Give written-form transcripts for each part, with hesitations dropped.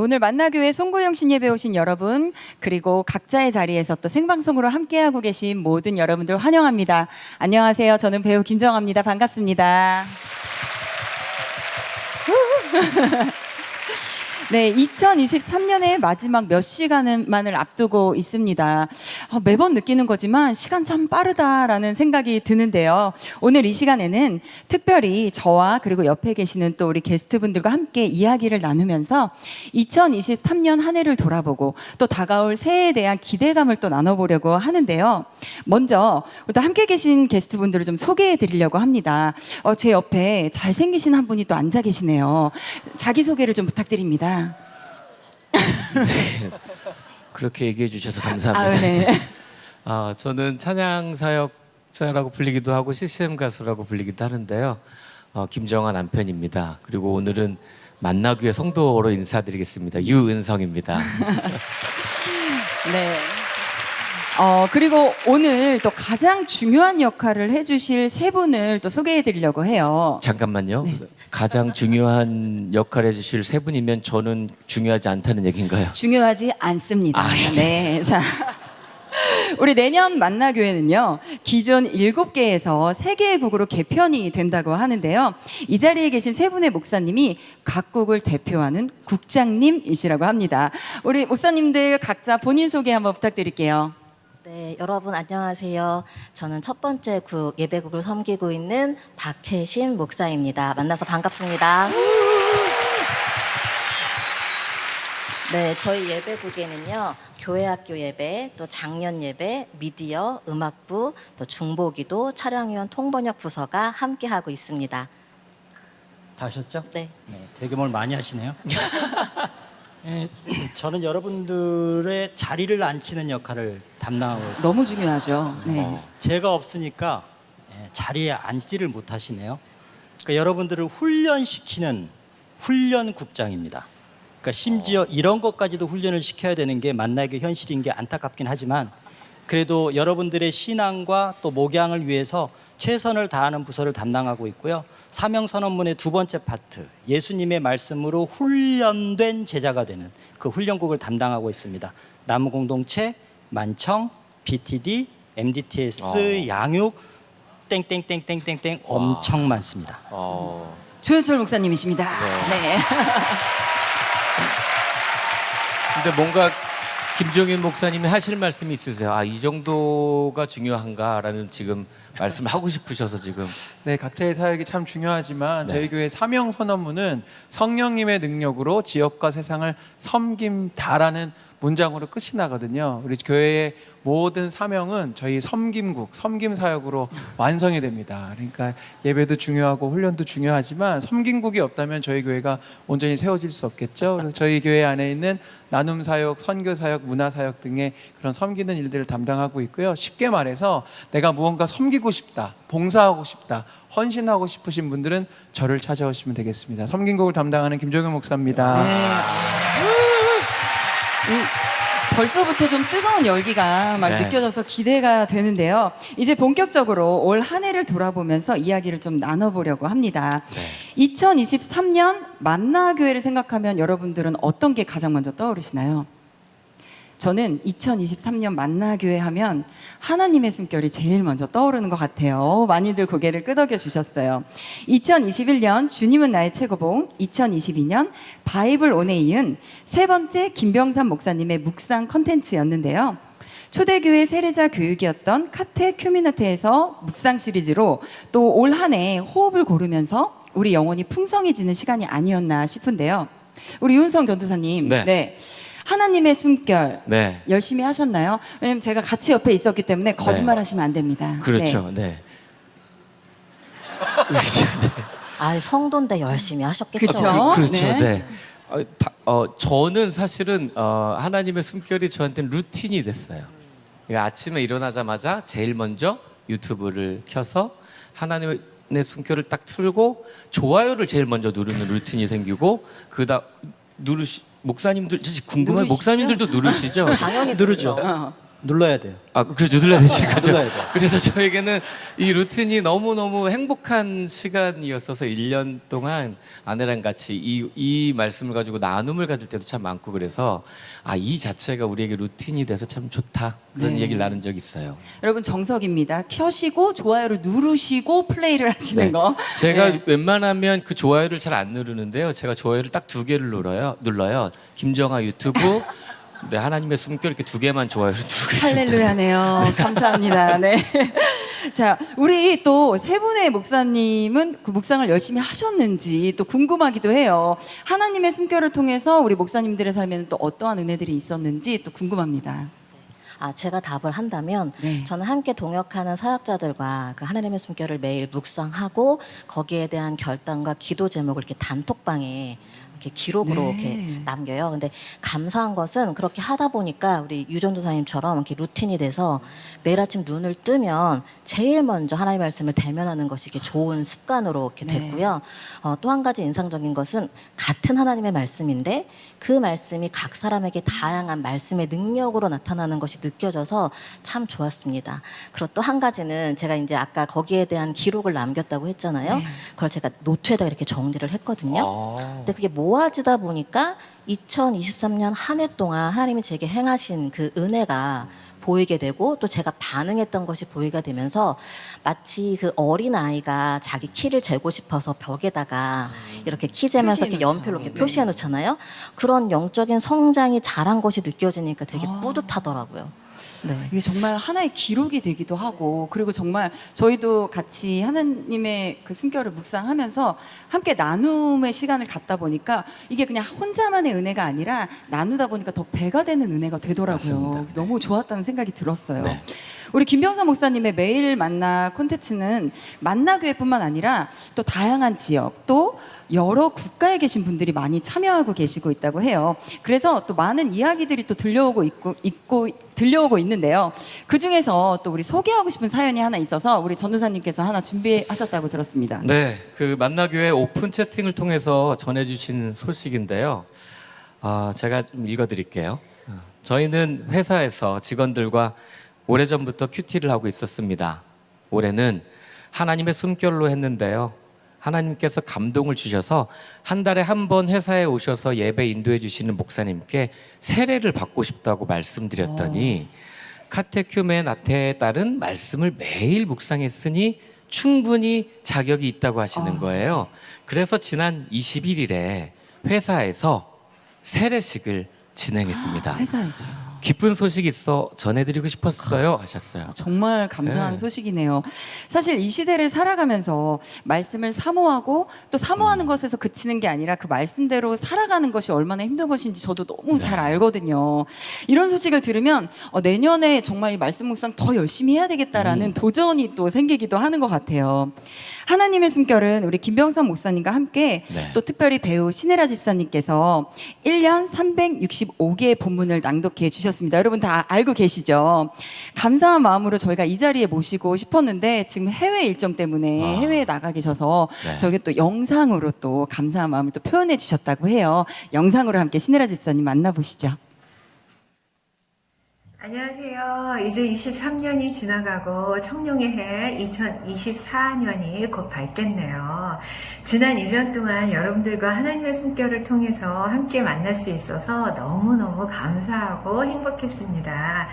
오늘 만나교회 송구영 신예배 오신 여러분, 그리고 각자의 자리에서 또 생방송으로 함께하고 계신 모든 여러분들 환영합니다. 안녕하세요. 저는 배우 김정아입니다. 반갑습니다. 네, 2023년의 마지막 몇 시간만을 앞두고 있습니다. 매번 느끼는 거지만 시간 참 빠르다라는 생각이 드는데요. 오늘 이 시간에는 특별히 저와 그리고 옆에 계시는 또 우리 게스트분들과 함께 이야기를 나누면서 2023년 한 해를 돌아보고 또 다가올 새해에 대한 기대감을 또 나눠보려고 하는데요. 먼저 또 함께 계신 게스트분들을 좀 소개해 드리려고 합니다. 제 옆에 잘생기신 한 분이 또 앉아 계시네요. 자기소개를 좀 부탁드립니다. 네, 그렇게 얘기해 주셔서 감사합니다. 네. 저는 찬양 사역자라고 불리기도 하고 CCM 가수라고 불리기도 하는데요. 김정아 남편입니다. 그리고 오늘은 만나교회 성도로 인사드리겠습니다. 유은성입니다. 네. 그리고 오늘 또 가장 중요한 역할을 해주실 세 분을 또 소개해 드리려고 해요. 잠깐만요. 네. 가장 중요한 역할을 해주실 세 분이면 저는 중요하지 않다는 얘기인가요? 중요하지 않습니다. 네. 자. 우리 내년 만나교회는요, 기존 7개에서 3개의 국으로 개편이 된다고 하는데요. 이 자리에 계신 세 분의 목사님이 각 국을 대표하는 국장님이시라고 합니다. 우리 목사님들 각자 본인 소개 한번 부탁드릴게요. 네, 여러분 안녕하세요. 저는 첫 번째 국 예배국을 섬기고 있는 박혜신 목사입니다. 만나서 반갑습니다. 네, 저희 예배국에는요, 교회학교 예배, 또 장년 예배, 미디어, 음악부, 또 중보기도, 촬영위원, 통번역 부서가 함께하고 있습니다. 다 하셨죠? 네. 되게 뭘 많이 하시네요. 저는 여러분들의 자리를 앉히는 역할을 담당하고 있습니다. 너무 중요하죠. 네. 제가 없으니까 자리에 앉지를 못하시네요. 그러니까 여러분들을 훈련시키는 훈련국장입니다. 그러니까 심지어 이런 것까지도 훈련을 시켜야 되는 게 만나기 현실인 게 안타깝긴 하지만 그래도 여러분들의 신앙과 또 목양을 위해서 최선을 다하는 부서를 담당하고 있고요. 사명선언문의 두 번째 파트, 예수님의 말씀으로 훈련된 제자가 되는 그 훈련국을 담당하고 있습니다. 나무공동체, 만청, BTD, MDTS, 양육, 땡땡땡땡땡땡 엄청 많습니다. 조현철 목사님이십니다. 네. 근데 뭔가 김종인 목사님이 하실 말씀이 있으세요? 이 정도가 중요한가라는 지금 말씀을 하고 싶으셔서 지금. 네, 각자의 사역이 참 중요하지만 네. 저희 교회 사명 선언문은 성령님의 능력으로 지역과 세상을 섬김다라는 문장으로 끝이 나거든요. 우리 교회의 모든 사명은 저희 섬김국, 섬김 사역으로 완성이 됩니다. 그러니까 예배도 중요하고 훈련도 중요하지만 섬김국이 없다면 저희 교회가 온전히 세워질 수 없겠죠. 그래서 저희 교회 안에 있는 나눔 사역, 선교 사역, 문화 사역 등의 그런 섬기는 일들을 담당하고 있고요. 쉽게 말해서 내가 무언가 섬기고 싶다, 봉사하고 싶다, 헌신하고 싶으신 분들은 저를 찾아오시면 되겠습니다. 섬김국을 담당하는 김종현 목사입니다. 벌써부터 좀 뜨거운 열기가 막 느껴져서 기대가 되는데요. 이제 본격적으로 올 한 해를 돌아보면서 이야기를 좀 나눠보려고 합니다. 2023년 만나교회를 생각하면 여러분들은 어떤 게 가장 먼저 떠오르시나요? 저는 2023년 만나교회 하면 하나님의 숨결이 제일 먼저 떠오르는 것 같아요. 많이들 고개를 끄덕여 주셨어요. 2021년 주님은 나의 최고봉, 2022년 바이블 온에 이은 세 번째 김병삼 목사님의 묵상 컨텐츠였는데요. 초대교회 세례자 교육이었던 카테큐미나테에서 묵상 시리즈로 또 올 한 해 호흡을 고르면서 우리 영혼이 풍성해지는 시간이 아니었나 싶은데요. 우리 윤성 전도사님, 네. 하나님의 숨결 열심히 하셨나요? 왜냐면 제가 같이 옆에 있었기 때문에 거짓말 하시면 안 됩니다. 그렇죠. 네. 성도인데 열심히 하셨겠죠. 그렇죠. 네. 저는 사실은 하나님의 숨결이 저한테는 루틴이 됐어요. 그러니까 아침에 일어나자마자 제일 먼저 유튜브를 켜서 하나님의 숨결을 딱 틀고 좋아요를 제일 먼저 누르는 루틴이 생기고 목사님들 궁금해. 목사님들도 누르시죠? 당연히 누르죠. 눌러야 돼요. 아, 그렇죠. 눌러야 되지. 그죠. 눌러야 돼요. 그래서 저에게는 이 루틴이 너무너무 행복한 시간이었어서 1년 동안 아내랑 같이 이 말씀을 가지고 나눔을 가질 때도 참 많고 그래서 이 자체가 우리에게 루틴이 돼서 참 좋다. 그런 네. 얘기를 나눈 적이 있어요. 여러분 정석입니다. 켜시고 좋아요를 누르시고 플레이를 하시는 네. 거. 제가 네. 웬만하면 그 좋아요를 잘 안 누르는데요. 제가 좋아요를 딱 2개를 눌러요. 김정아 유튜브, 네, 하나님의 숨결 이렇게 2개만 좋아요를 누르고 있습니다. 할렐루야네요. 감사합니다. 네. 자, 우리 또 세 분의 목사님은 그 묵상을 열심히 하셨는지 또 궁금하기도 해요. 하나님의 숨결을 통해서 우리 목사님들의 삶에는 또 어떠한 은혜들이 있었는지 또 궁금합니다. 제가 답을 한다면 네. 저는 함께 동역하는 사역자들과 그 하나님의 숨결을 매일 묵상하고 거기에 대한 결단과 기도 제목을 이렇게 단톡방에 이렇게 기록으로 네. 이렇게 남겨요. 근데 감사한 것은 그렇게 하다 보니까 우리 유전도사님처럼 이렇게 루틴이 돼서 매일 아침 눈을 뜨면 제일 먼저 하나님의 말씀을 대면하는 것이 이게 좋은 습관으로 이렇게 네. 됐고요. 또 한 가지 인상적인 것은 같은 하나님의 말씀인데 그 말씀이 각 사람에게 다양한 말씀의 능력으로 나타나는 것이 느껴져서 참 좋았습니다. 그리고 또 한 가지는 제가 이제 아까 거기에 대한 기록을 남겼다고 했잖아요. 네. 그걸 제가 노트에다가 이렇게 정리를 했거든요. 근데 그게 모아지다 보니까 2023년 한 해 동안 하나님이 제게 행하신 그 은혜가 보이게 되고 또 제가 반응했던 것이 보이게 되면서 마치 그 어린아이가 자기 키를 재고 싶어서 벽에다가 이렇게 키 재면서 이렇게 표시해 연필로 놓죠. 이렇게 네. 표시해 놓잖아요. 그런 영적인 성장이 자란 것이 느껴지니까 되게 뿌듯하더라고요. 네. 이게 정말 하나의 기록이 되기도 하고 그리고 정말 저희도 같이 하나님의 그 숨결을 묵상하면서 함께 나눔의 시간을 갖다 보니까 이게 그냥 혼자만의 은혜가 아니라 나누다 보니까 더 배가 되는 은혜가 되더라고요. 맞습니다. 너무 좋았다는 생각이 들었어요. 네. 우리 김병삼 목사님의 매일 만나 콘텐츠는 만나교회뿐만 아니라 또 다양한 지역 또 여러 국가에 계신 분들이 많이 참여하고 계시고 있다고 해요. 그래서 또 많은 이야기들이 또 들려오고 있는데요. 그 중에서 또 우리 소개하고 싶은 사연이 하나 있어서 우리 전도사님께서 하나 준비하셨다고 들었습니다. 네, 그 만나교회 오픈 채팅을 통해서 전해주신 소식인데요. 제가 좀 읽어드릴게요. 저희는 회사에서 직원들과 오래전부터 큐티를 하고 있었습니다. 올해는 하나님의 숨결로 했는데요. 하나님께서 감동을 주셔서 한 달에 한 번 회사에 오셔서 예배 인도해 주시는 목사님께 세례를 받고 싶다고 말씀드렸더니 카테큐멘 아테에 따른 말씀을 매일 묵상했으니 충분히 자격이 있다고 하시는 거예요. 그래서 지난 21일에 회사에서 세례식을 진행했습니다. 회사에서요. 기쁜 소식이 있어 전해드리고 싶었어요 하셨어요. 정말 감사한 네. 소식이네요. 사실 이 시대를 살아가면서 말씀을 사모하고 또 사모하는 것에서 그치는 게 아니라 그 말씀대로 살아가는 것이 얼마나 힘든 것인지 저도 너무 잘 알거든요. 이런 소식을 들으면 내년에 정말 이 말씀 묵상 더 열심히 해야 되겠다라는 도전이 또 생기기도 하는 것 같아요. 하나님의 숨결은 우리 김병삼 목사님과 함께 네. 또 특별히 배우 신혜라 집사님께서 1년 365개의 본문을 낭독해 주셨습니다. 여러분 다 알고 계시죠? 감사한 마음으로 저희가 이 자리에 모시고 싶었는데 지금 해외 일정 때문에 해외에 나가 계셔서 네. 저게 또 영상으로 또 감사한 마음을 또 표현해 주셨다고 해요. 영상으로 함께 신혜라 집사님 만나보시죠. 안녕하세요. 이제 23년이 지나가고 청룡의 해 2024년이 곧 밝겠네요. 지난 1년 동안 여러분들과 하나님의 숨결을 통해서 함께 만날 수 있어서 너무너무 감사하고 행복했습니다.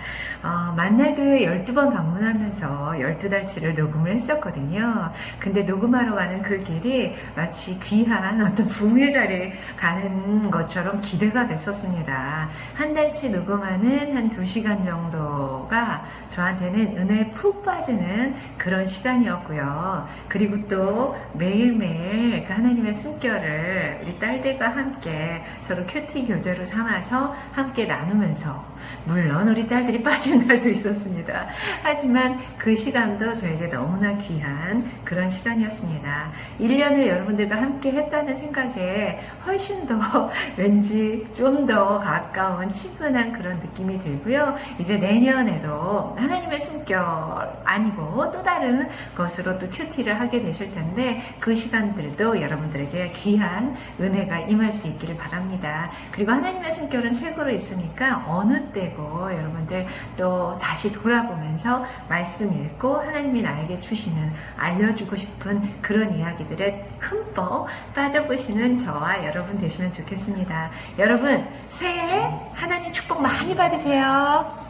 만나교회 12번 방문하면서 12달치를 녹음을 했었거든요. 근데 녹음하러 가는 그 길이 마치 귀한 어떤 부흥의 자리에 가는 것처럼 기대가 됐었습니다. 한 달치 녹음하는 한 2시간 정도가 저한테는 은혜에 푹 빠지는 그런 시간이었고요. 그리고 또 매일매일 그 하나님의 숨결을 우리 딸들과 함께 서로 큐티 교제로 삼아서 함께 나누면서 물론 우리 딸들이 빠진 날도 있었습니다. 하지만 그 시간도 저에게 너무나 귀한 그런 시간이었습니다. 1년을 여러분들과 함께 했다는 생각에 훨씬 더 왠지 좀 더 가까운 친근한 그런 느낌이 들고요. 이제 내년에도 하나님의 숨결 아니고 또 다른 것으로 또 큐티를 하게 되실 텐데 그 시간들도 여러분들에게 귀한 은혜가 임할 수 있기를 바랍니다. 그리고 하나님의 숨결은 책으로 있으니까 어느 때고 여러분들 또 다시 돌아보면서 말씀 읽고 하나님이 나에게 주시는 알려주고 싶은 그런 이야기들에 흠뻑 빠져보시는 저와 여러분 되시면 좋겠습니다. 여러분 새해 하나님 축복 많이 받으세요.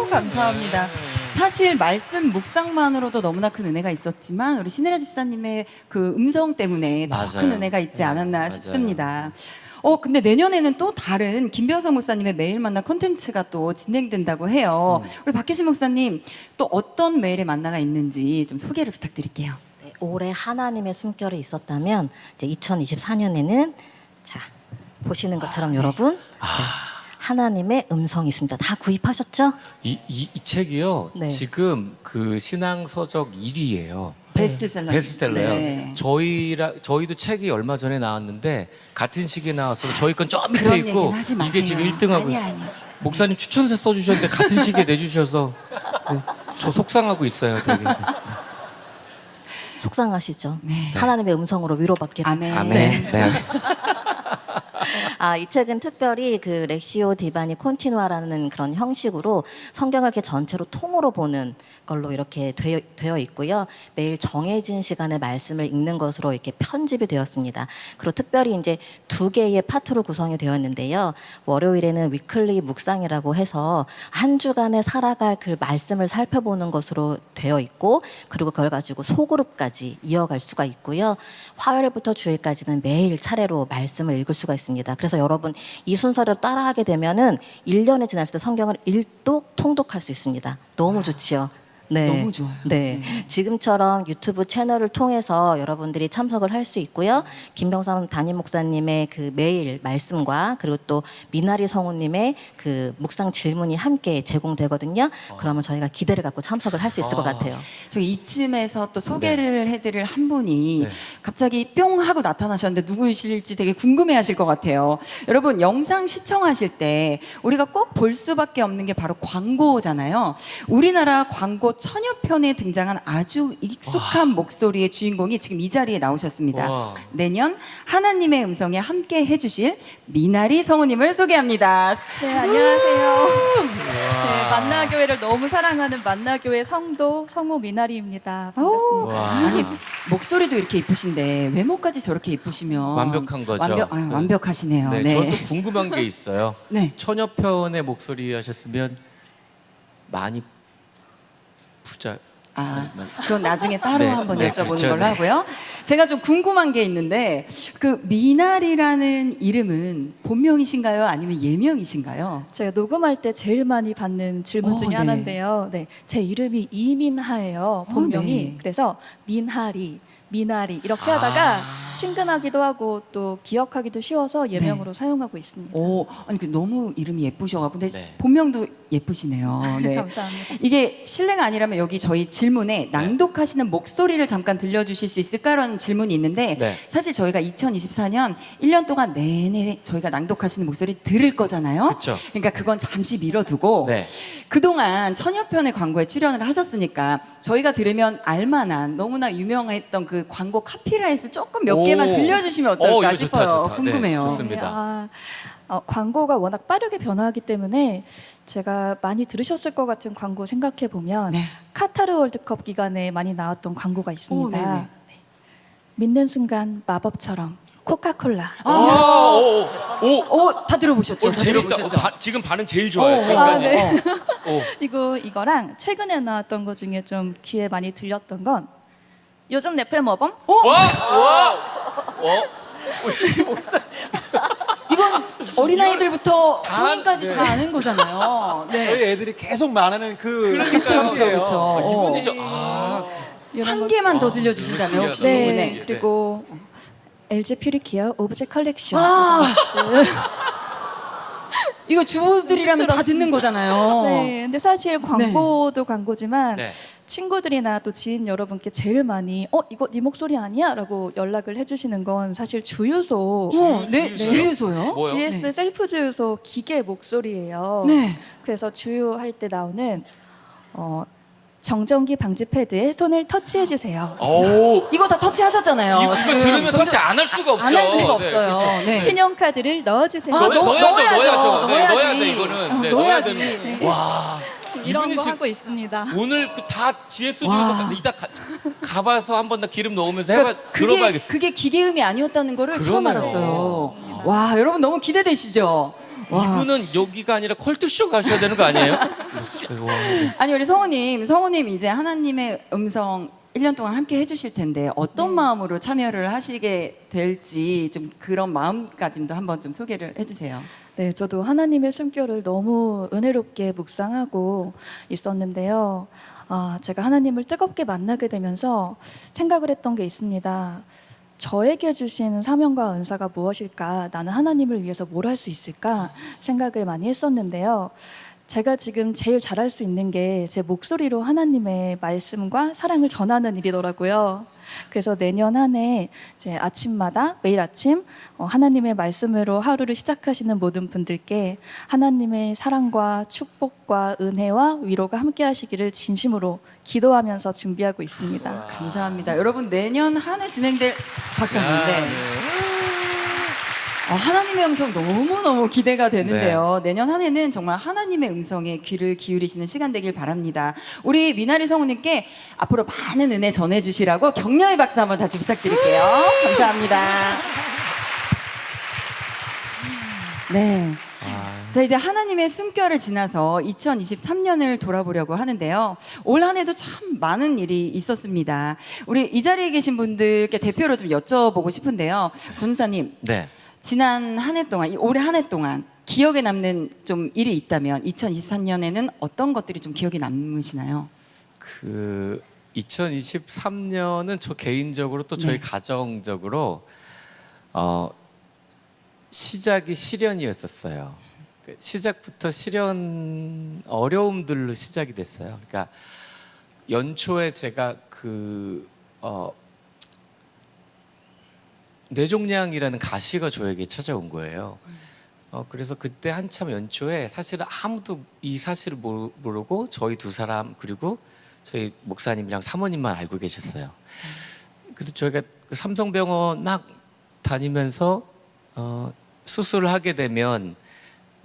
감사합니다. 사실 말씀 묵상만으로도 너무나 큰 은혜가 있었지만 우리 신혜라 집사님의 그 음성 때문에 더 큰 맞아요. 은혜가 있지 않았나 맞아요. 싶습니다. 근데 내년에는 또 다른 김병성 목사님의 매일 만나 콘텐츠가 또 진행된다고 해요. 우리 박혜신 목사님 또 어떤 매일의 만나가 있는지 좀 소개를 부탁드릴게요. 네, 올해 하나님의 숨결이 있었다면 이제 2024년에는 자 보시는 것처럼 여러분 네, 하나님의 음성이 있습니다. 다 구입하셨죠? 이 책이요. 네. 지금 그 신앙 서적 1위예요. 베스트셀러. 베스트셀러요. 네. 저희도 책이 얼마 전에 나왔는데 같은 시기에 나왔어서 저희 건 좀 밑에 그런 있고 얘기는 하지 마세요. 이게 지금 1등하고 아니야. 목사님 추천서 써주셨는데 같은 시기에 내주셔서 네, 저 속상하고 있어요. 되게. 속상하시죠? 네. 하나님의 음성으로 위로받기를. 아멘. 아멘. 네. 이 책은 특별히 그 렉시오 디바니 콘티누아라는 그런 형식으로 성경을 이렇게 전체로 통으로 보는 걸로 이렇게 되어 있고요. 매일 정해진 시간에 말씀을 읽는 것으로 이렇게 편집이 되었습니다. 그리고 특별히 이제 2개의 파트로 구성이 되어 있는데요. 월요일에는 위클리 묵상이라고 해서 한 주간에 살아갈 그 말씀을 살펴보는 것으로 되어 있고, 그리고 그걸 가지고 소그룹까지 이어갈 수가 있고요. 화요일부터 주일까지는 매일 차례로 말씀을 읽을 수가 있습니다. 그래서 여러분 이 순서를 따라하게 되면은 1년이 지났을 때 성경을 일독 통독할 수 있습니다. 너무 좋지요. 네. 너무 좋아요. 네. 지금처럼 유튜브 채널을 통해서 여러분들이 참석을 할 수 있고요. 김병삼 담임 목사님의 그 매일 말씀과 그리고 또 미나리 성우님의 그 묵상 질문이 함께 제공되거든요. 그러면 저희가 기대를 갖고 참석을 할 수 있을 것 같아요. 저 이쯤에서 또 소개를 해드릴 한 분이 갑자기 뿅 하고 나타나셨는데 누구실지 되게 궁금해하실 것 같아요. 여러분 영상 시청하실 때 우리가 꼭 볼 수밖에 없는 게 바로 광고잖아요. 우리나라 광고 천여 편에 등장한 아주 익숙한 목소리의 주인공이 지금 이 자리에 나오셨습니다. 와. 내년 하나님의 음성에 함께 해주실 미나리 성우님을 소개합니다. 네, 안녕하세요. 네, 만나교회를 너무 사랑하는 만나교회 성도 성우 미나리입니다. 반갑습니다. 와. 아니 목소리도 이렇게 이쁘신데 외모까지 저렇게 이쁘시면 완벽한 거죠. 네. 완벽하시네요. 네, 네. 저도 궁금한 게 있어요. 네. 천여편의 목소리 하셨으면 많이 부자. 그건 나중에 따로 네, 한번 네, 여쭤보는 그렇죠. 걸로 네. 하고요. 제가 좀 궁금한 게 있는데 그 미나리라는 이름은 본명이신가요? 아니면 예명이신가요? 제가 녹음할 때 제일 많이 받는 질문 중에 네. 하나인데요. 네, 제 이름이 이민하예요. 본명이. 네. 그래서 민하리, 미나리 이렇게 하다가 친근하기도 하고 또 기억하기도 쉬워서 예명으로 사용하고 있습니다. 아니 그 너무 이름이 예쁘셔가지고 근데 네. 본명도 예쁘시네요. 네. 감사합니다. 이게 실례가 아니라면 여기 저희 질문에 낭독하시는 목소리를 잠깐 들려주실 수 있을까라는 질문이 있는데 네. 사실 저희가 2024년 1년 동안 내내 저희가 낭독하시는 목소리 들을 거잖아요. 그쵸. 그러니까 그건 잠시 미뤄두고 네. 그동안 천여 편의 광고에 출연을 하셨으니까 저희가 들으면 알만한 너무나 유명했던 그 광고 카피라이트를 조금 몇 개만 들려주시면 어떨까 이거 싶어요. 좋다, 좋다. 궁금해요. 네, 좋습니다. 광고가 워낙 빠르게 변화하기 때문에 제가 많이 들으셨을 것 같은 광고 생각해 보면 네. 카타르 월드컵 기간에 많이 나왔던 광고가 있습니다. 네네. 네. 믿는 순간 마법처럼 코카콜라. 다 들어보셨죠? 다 재밌다. 들어보셨죠? 지금 반응 제일 좋아요. 지금까지. 네. 그리고 이거랑 최근에 나왔던 것 중에 좀 귀에 많이 들렸던 건 요즘 넷플 모범? 이건 어린아이들부터 성인까지 네. 다 아는 거잖아요. 저희 네. 애들이 계속 말하는 그 그쵸. 이분이죠. 이런 한 거- 개만 더 들려주신다면 혹시. 네. 네. 그리고 LG 퓨리케어 오브젝 컬렉션. 아, 이거 주부들이라면 다 듣는 거잖아요. 네, 근데 사실 광고도 광고지만 네. 친구들이나 또 지인 여러분께 제일 많이 이거 네 목소리 아니야? 라고 연락을 해주시는 건 사실 주유소 네, 주유소요? 뭐요? GS 네. 셀프 주유소 기계 목소리예요. 네. 그래서 주유할 때 나오는 정전기 방지 패드에 손을 터치해 주세요. 오, 이거 다 터치하셨잖아요. 이거 들으면 터치 안 할 수가 없죠. 안 할 수가 네, 없어요. 그렇죠. 네. 신용카드를 넣어주세요. 아, 넣어야죠. 네, 넣어야지. 넣어야 돼 이거는. 네, 넣어야 넣어야지. 됩니다. 와, 이런 이분이 거 지금 하고 있습니다. 오늘 다 GS 와. 주유소 이따 가봐서 한번 더 기름 넣으면서 해봐 들어봐야겠어요. 그게 기계음이 아니었다는 거를 처음 그러네요. 알았어요. 와, 여러분 너무 기대되시죠? 와. 이분은 여기가 아니라 컬투쇼 가셔야 되는 거 아니에요? 와. 아니 우리 성우님 이제 하나님의 음성 1년 동안 함께 해주실 텐데 어떤 마음으로 참여를 하시게 될지 좀 그런 마음가짐도 한번 좀 소개를 해주세요. 네, 저도 하나님의 숨결을 너무 은혜롭게 묵상하고 있었는데요. 제가 하나님을 뜨겁게 만나게 되면서 생각을 했던 게 있습니다. 저에게 주신 사명과 은사가 무엇일까? 나는 하나님을 위해서 뭘 할 수 있을까? 생각을 많이 했었는데요. 제가 지금 제일 잘할 수 있는 게 제 목소리로 하나님의 말씀과 사랑을 전하는 일이더라고요. 그래서 내년 한 해 이제 아침마다 매일 아침 하나님의 말씀으로 하루를 시작하시는 모든 분들께 하나님의 사랑과 축복과 은혜와 위로가 함께 하시기를 진심으로 기도하면서 준비하고 있습니다. 감사합니다. 여러분 내년 한 해 진행될 박사님인데 하나님의 음성 너무너무 기대가 되는데요. 내년 한 해는 정말 하나님의 음성에 귀를 기울이시는 시간 되길 바랍니다. 우리 미나리 성우님께 앞으로 많은 은혜 전해주시라고 격려의 박수 한번 다시 부탁드릴게요. 감사합니다. 네. 자, 이제 하나님의 숨결을 지나서 2023년을 돌아보려고 하는데요. 올 한 해도 참 많은 일이 있었습니다. 우리 이 자리에 계신 분들께 대표로 좀 여쭤보고 싶은데요. 전사님. 네. 지난 한 해 동안, 올해 한 해 동안 기억에 남는 좀 일이 있다면 2023년에는 어떤 것들이 좀 기억에 남으시나요? 2023년은 저 개인적으로 또 저희 네. 가정적으로 시작이 시련이었었어요. 시작부터 어려움들로 시작이 됐어요. 그러니까 연초에 제가 뇌종양이라는 가시가 저에게 찾아온 거예요. 그래서 그때 한참 연초에 사실은 아무도 이 사실을 모르고 저희 두 사람 그리고 저희 목사님이랑 사모님만 알고 계셨어요. 그래서 저희가 삼성병원 막 다니면서 수술을 하게 되면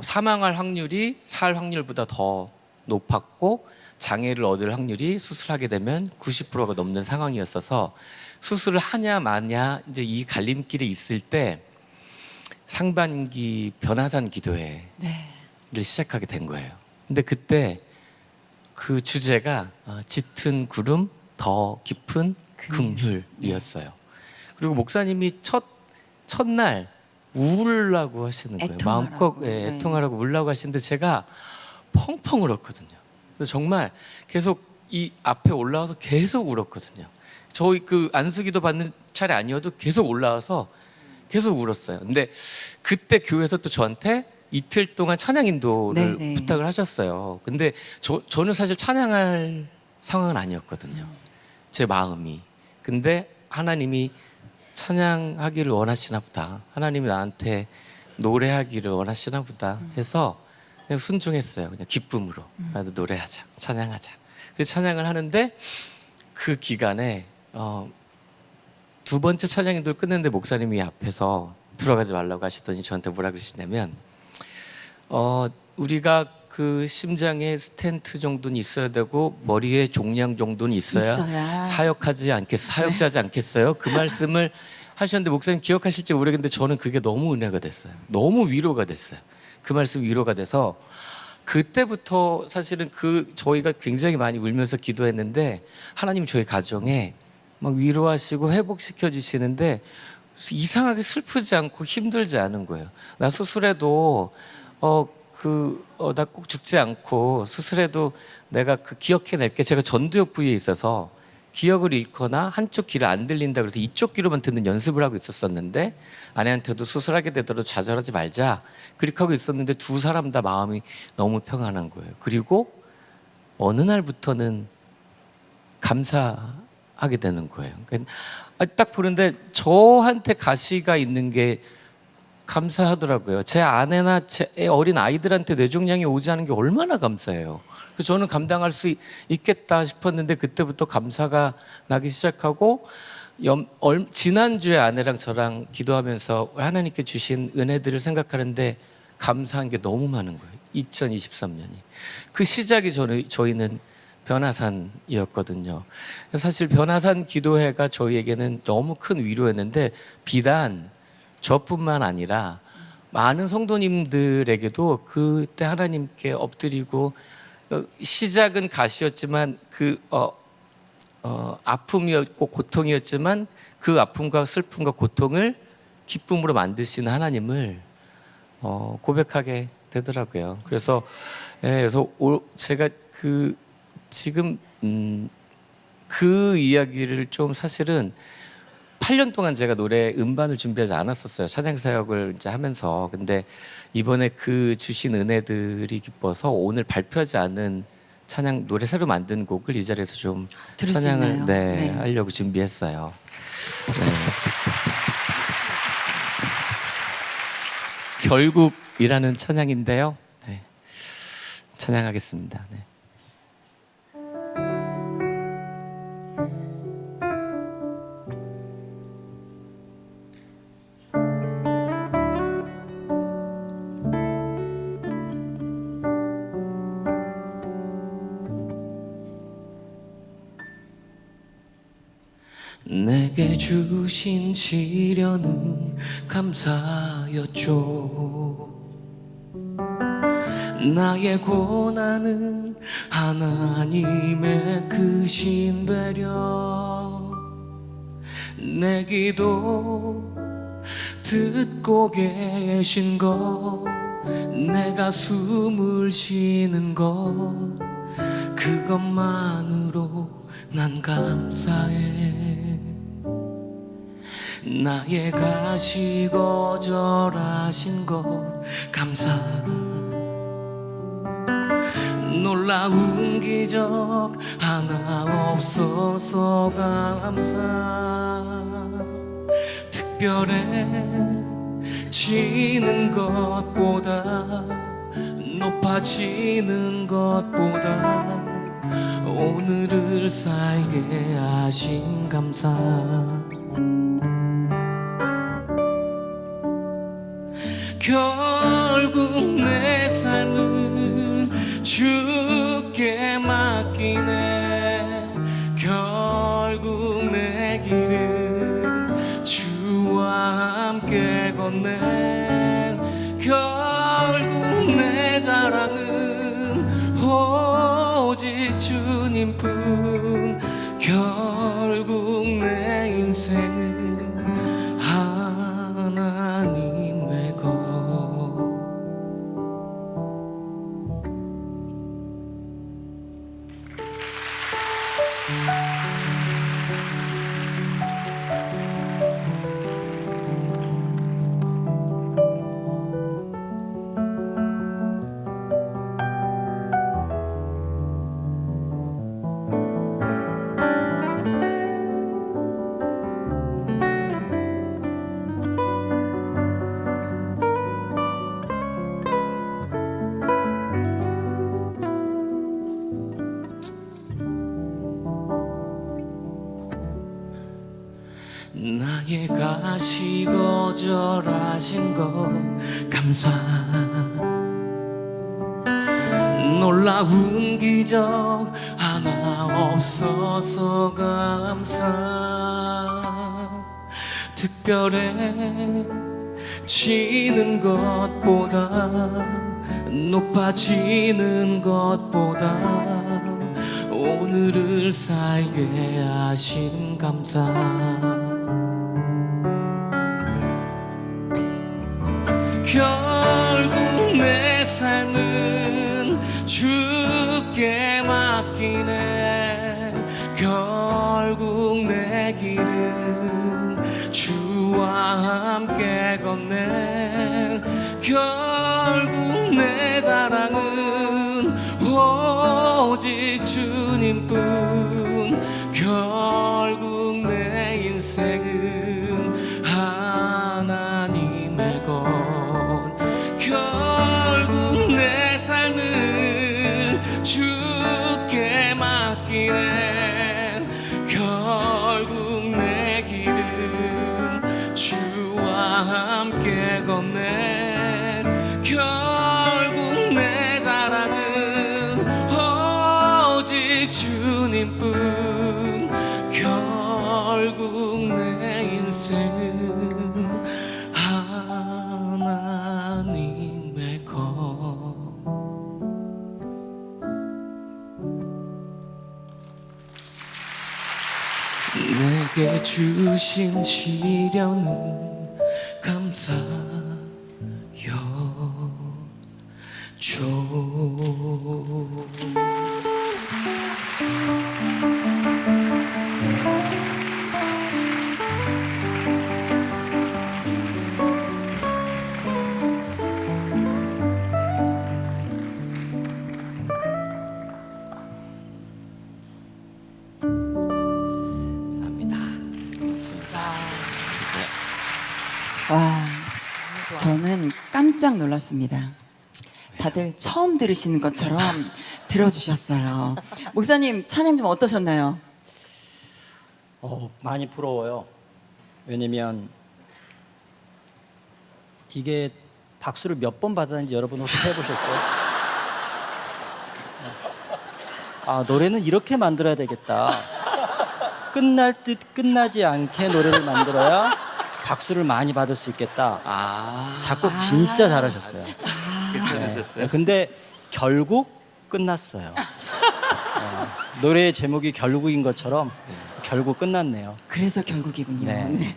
사망할 확률이 살 확률보다 더 높았고 장애를 얻을 확률이 수술하게 되면 90%가 넘는 상황이었어서 수술을 하냐 마냐 이제 이 갈림길에 있을 때 상반기 변화산 기도회를 시작하게 된 거예요. 근데 그때 그 주제가 짙은 구름 더 깊은 긍휼이었어요. 그리고 목사님이 첫날 울라고 하시는 거예요. 애통하라고. 마음껏 애통하라고 울라고 하시는데 제가 펑펑 울었거든요. 그래서 정말 계속 이 앞에 올라와서 계속 울었거든요. 저희 그 안수기도 받는 차례 아니어도 계속 올라와서 계속 울었어요. 근데 그때 교회에서 또 저한테 이틀 동안 찬양 인도를 네네. 부탁을 하셨어요. 근데 저는 사실 찬양할 상황은 아니었거든요. 제 마음이. 근데 하나님이 찬양하기를 원하시나 보다. 하나님이 나한테 노래하기를 원하시나 보다 해서 그냥 순종했어요. 그냥 기쁨으로. 나도 노래하자. 찬양하자. 그래서 찬양을 하는데 그 기간에 두 번째 찬양 인도를 끝냈는데 목사님이 앞에서 들어가지 말라고 하시더니 저한테 뭐라 그러시냐면 우리가 그 심장에 스텐트 정도는 있어야 되고 머리에 종양 정도는 있어야 사역자지 않겠어요? 그 말씀을 하셨는데 목사님 기억하실지 모르겠는데 저는 그게 너무 은혜가 됐어요. 너무 위로가 됐어요. 그 말씀 위로가 돼서 그때부터 사실은 저희가 굉장히 많이 울면서 기도했는데 하나님 저희 가정에 막 위로하시고 회복시켜 주시는데 이상하게 슬프지 않고 힘들지 않은 거예요. 나 수술해도 나 꼭 죽지 않고 수술해도 내가 기억해낼게. 제가 전두엽 부위에 있어서 기억을 잃거나 한쪽 귀를 안 들린다 그래서 이쪽 귀로만 듣는 연습을 하고 있었었는데 아내한테도 수술하게 되더라도 좌절하지 말자 그렇게 하고 있었는데 두 사람 다 마음이 너무 평안한 거예요. 그리고 어느 날부터는 감사하게 되는 거예요. 그러니까 딱 보는데 저한테 가시가 있는 게 감사하더라고요. 제 아내나 제 어린 아이들한테 뇌종양이 오지 않은 게 얼마나 감사해요. 그래서 저는 감당할 수 있겠다 싶었는데 그때부터 감사가 나기 시작하고 지난주에 아내랑 저랑 기도하면서 하나님께 주신 은혜들을 생각하는데 감사한 게 너무 많은 거예요. 2023년이. 그 시작이 저희는 변화산이었거든요. 사실 변화산 기도회가 저희에게는 너무 큰 위로였는데 비단 저뿐만 아니라 많은 성도님들에게도 그때 하나님께 엎드리고 시작은 가시였지만 아픔이었고 고통이었지만 그 아픔과 슬픔과 고통을 기쁨으로 만드시는 하나님을 고백하게 되더라고요. 그래서 제가 지금 그 이야기를 좀 사실은 8년 동안 제가 노래 음반을 준비하지 않았었어요. 찬양 사역을 이제 하면서. 근데 이번에 그 주신 은혜들이 기뻐서 오늘 발표하지 않은 찬양 노래 새로 만든 곡을 이 자리에서 좀 들을 수 찬양을 있나요? 네, 네. 하려고 준비했어요. 네. 결국이라는 찬양인데요. 네. 찬양하겠습니다. 네. 내게 주신 시련은 감사였죠. 나의 고난은 하나님의 크신 배려. 내 기도 듣고 계신 것, 내가 숨을 쉬는 것, 그것만으로 난 감사해. 나의 가시 거절하신 것 감사. 놀라운 기적 하나 없어서 감사. 특별해지는 것보다 높아지는 것보다 오늘을 살게 하신 감사. 결국 내 삶을 주께 맡기네. 결국 내 길은 주와 함께 걷네. 결국 내 자랑은 오직 주님뿐. 결국 내 인생은 하나님의 것. 나의 가시 거절하신 것 감사. 놀라운 기적 하나 없어서 감사. 특별해지는 것보다 높아지는 것보다 오늘을 살게 하신 감사. 결국 내 삶은 주께 맡기네. 결국 결국 내 자랑은 오직 주님뿐. 결국 내 인생은 하나님의 것. 결국 내 삶을 주께 맡기네. 결국 내 길은 주와 함께 걷네. 결국 내 자랑은 오직 주님뿐. 결국 내 인생은 하나님의 것. 내게 주신 시련은 감사요 주. 감사합니다. 고맙습니다. 감사합니다. 와, 저는 깜짝 놀랐습니다. 다들 처음 들으시는 것처럼 들어주셨어요. 목사님 찬양 좀 어떠셨나요? 많이 부러워요. 왜냐면 이게 박수를 몇 번 받았는지 여러분 혹시 해보셨어요? 아, 노래는 이렇게 만들어야 되겠다. 끝날 듯 끝나지 않게 노래를 만들어야 박수를 많이 받을 수 있겠다. 작곡 진짜 잘하셨어요. 괜찮으셨어요? 근데 결국 끝났어요. 노래의 제목이 결국인 것처럼 결국 끝났네요. 그래서 결국이군요. 네. 네.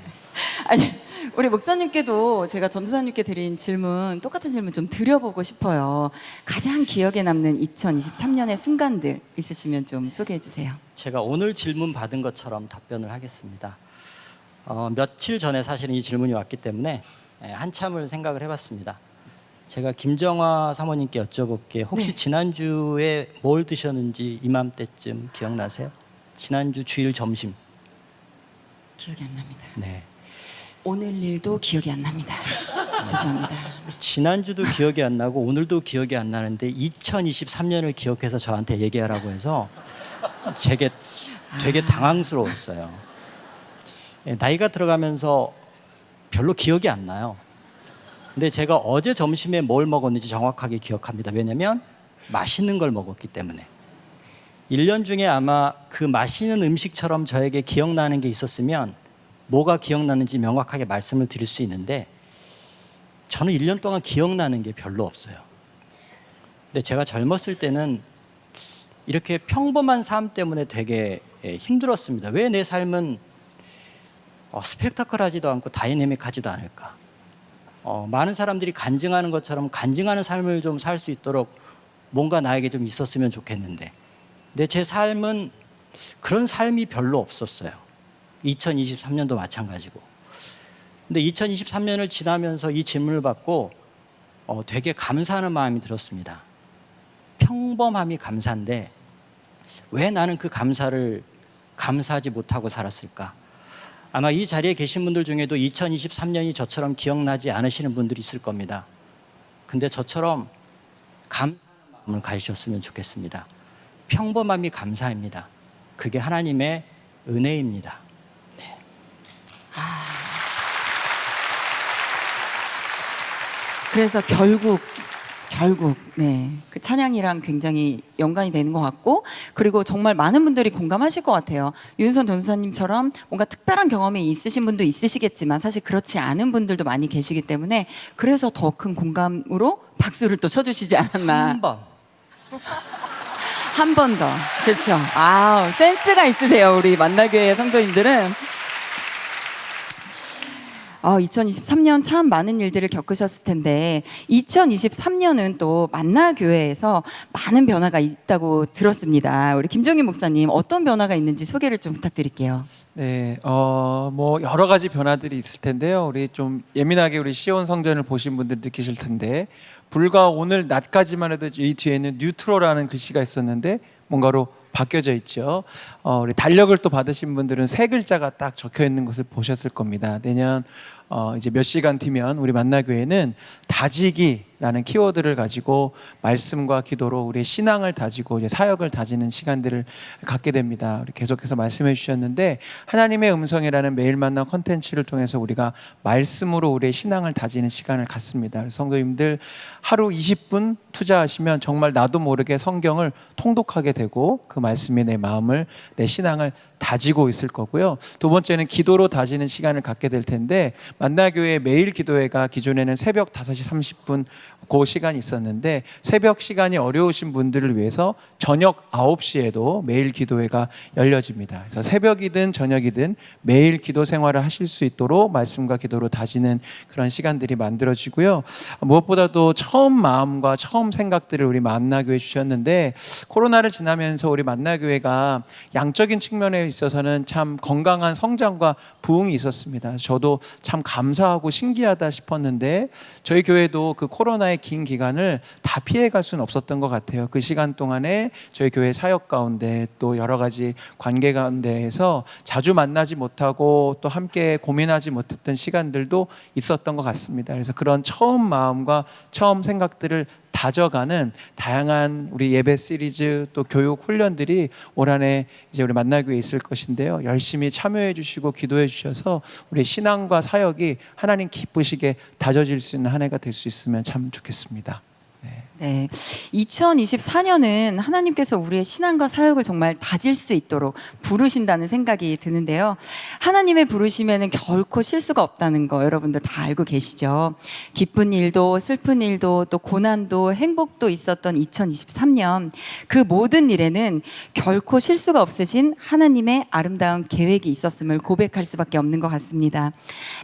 아니, 우리 목사님께도 제가 전도사님께 드린 질문, 똑같은 질문 좀 드려보고 싶어요. 가장 기억에 남는 2023년의 순간들 있으시면 좀 소개해 주세요. 제가 오늘 질문 받은 것처럼 답변을 하겠습니다. 며칠 전에 사실은 이 질문이 왔기 때문에 한참을 생각을 해봤습니다. 제가 김정화 사모님께 여쭤볼게요. 혹시 네. 지난주에 뭘 드셨는지 이맘때쯤 기억나세요? 지난주 주일 점심. 기억이 안 납니다. 네. 오늘 일도 기억이 안 납니다. 죄송합니다. 지난주도 기억이 안 나고 오늘도 기억이 안 나는데 2023년을 기억해서 저한테 얘기하라고 해서 제게 되게 당황스러웠어요. 나이가 들어가면서 별로 기억이 안 나요. 근데 제가 어제 점심에 뭘 먹었는지 정확하게 기억합니다. 왜냐면 맛있는 걸 먹었기 때문에. 1년 중에 아마 그 맛있는 음식처럼 저에게 기억나는 게 있었으면 뭐가 기억나는지 명확하게 말씀을 드릴 수 있는데 저는 1년 동안 기억나는 게 별로 없어요. 근데 제가 젊었을 때는 이렇게 평범한 삶 때문에 되게 힘들었습니다. 왜 내 삶은 스펙타클하지도 않고 다이내믹하지도 않을까? 많은 사람들이 간증하는 것처럼 간증하는 삶을 좀 살 수 있도록 뭔가 나에게 좀 있었으면 좋겠는데 근데 제 삶은 그런 삶이 별로 없었어요. 2023년도 마찬가지고. 근데 2023년을 지나면서 이 질문을 받고 되게 감사하는 마음이 들었습니다. 평범함이 감사인데 왜 나는 그 감사를 감사하지 못하고 살았을까? 아마 이 자리에 계신 분들 중에도 2023년이 저처럼 기억나지 않으시는 분들이 있을 겁니다. 근데 저처럼 감사하는 마음을 가지셨으면 좋겠습니다. 평범함이 감사입니다. 그게 하나님의 은혜입니다. 네. 그래서 결국 네, 그 찬양이랑 굉장히 연관이 되는 것 같고 그리고 정말 많은 분들이 공감하실 것 같아요. 윤선 전도사님처럼 뭔가 특별한 경험이 있으신 분도 있으시겠지만 사실 그렇지 않은 분들도 많이 계시기 때문에 그래서 더 큰 공감으로 박수를 또 쳐주시지 않았나. 한 번 더. 그렇죠. 아, 센스가 있으세요. 우리 만나교회 성도님들은. 2023년 참 많은 일들을 겪으셨을 텐데 2023년은 또 만나교회에서 많은 변화가 있다고 들었습니다. 우리 김종인 목사님 어떤 변화가 있는지 소개를 좀 부탁드릴게요. 네, 뭐 여러 가지 변화들이 있을 텐데요. 우리 좀 예민하게 우리 시온 성전을 보신 분들 느끼실 텐데 불과 오늘 낮까지만 해도 이 뒤에는 뉴트로라는 글씨가 있었는데 뭔가로 바뀌어져 있죠. 우리 달력을 또 받으신 분들은 세 글자가 딱 적혀 있는 것을 보셨을 겁니다. 내년 이제 몇 시간 뒤면 우리 만나교회는 다지기라는 키워드를 가지고 말씀과 기도로 우리의 신앙을 다지고 이제 사역을 다지는 시간들을 갖게 됩니다. 우리 계속해서 말씀해 주셨는데 하나님의 음성이라는 매일 만나 컨텐츠를 통해서 우리가 말씀으로 우리의 신앙을 다지는 시간을 갖습니다. 그래서 성도님들 하루 20분 투자하시면 정말 나도 모르게 성경을 통독하게 되고 그 말씀이 내 마음을 내 신앙을 다지고 있을 거고요. 두 번째는 기도로 다지는 시간을 갖게 될 텐데 만나교회 매일 기도회가 기존에는 새벽 5시 30분 그 시간이 있었는데 새벽 시간이 어려우신 분들을 위해서 저녁 9시에도 매일 기도회가 열려집니다. 그래서 새벽이든 저녁이든 매일 기도 생활을 하실 수 있도록 말씀과 기도로 다지는 그런 시간들이 만들어지고요. 무엇보다도 처음 마음과 처음 생각들을 우리 만나교회 주셨는데 코로나를 지나면서 우리 만나교회가 양적인 측면에 있어서는 참 건강한 성장과 부흥이 있었습니다. 저도 참 감사하고 신기하다 싶었는데 저희 교회도 그 코로나의 긴 기간을 다 피해갈 수는 없었던 것 같아요. 그 시간 동안에 저희 교회 사역 가운데 또 여러 가지 관계 가운데에서 자주 만나지 못하고 또 함께 고민하지 못했던 시간들도 있었던 것 같습니다. 그래서 그런 처음 마음과 처음 생각들을 다져가는 다양한 우리 예배 시리즈 또 교육 훈련들이 올 한해 이제 우리 만나교회에 있을 것인데요. 열심히 참여해 주시고 기도해 주셔서 우리 신앙과 사역이 하나님 기쁘시게 다져질 수 있는 한 해가 될 수 있으면 참 좋겠습니다. 네, 2024년은 하나님께서 우리의 신앙과 사역을 정말 다질 수 있도록 부르신다는 생각이 드는데요. 하나님의 부르심에는 결코 실수가 없다는 거 여러분들 다 알고 계시죠? 기쁜 일도 슬픈 일도 또 고난도 행복도 있었던 2023년 그 모든 일에는 결코 실수가 없으신 하나님의 아름다운 계획이 있었음을 고백할 수밖에 없는 것 같습니다.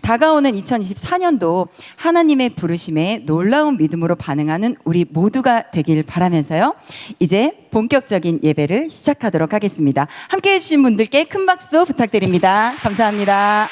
다가오는 2024년도 하나님의 부르심에 놀라운 믿음으로 반응하는 우리 모두가 되길 바라면서요. 이제 본격적인 예배를 시작하도록 하겠습니다. 함께해 주신 분들께 큰 박수 부탁드립니다. 감사합니다.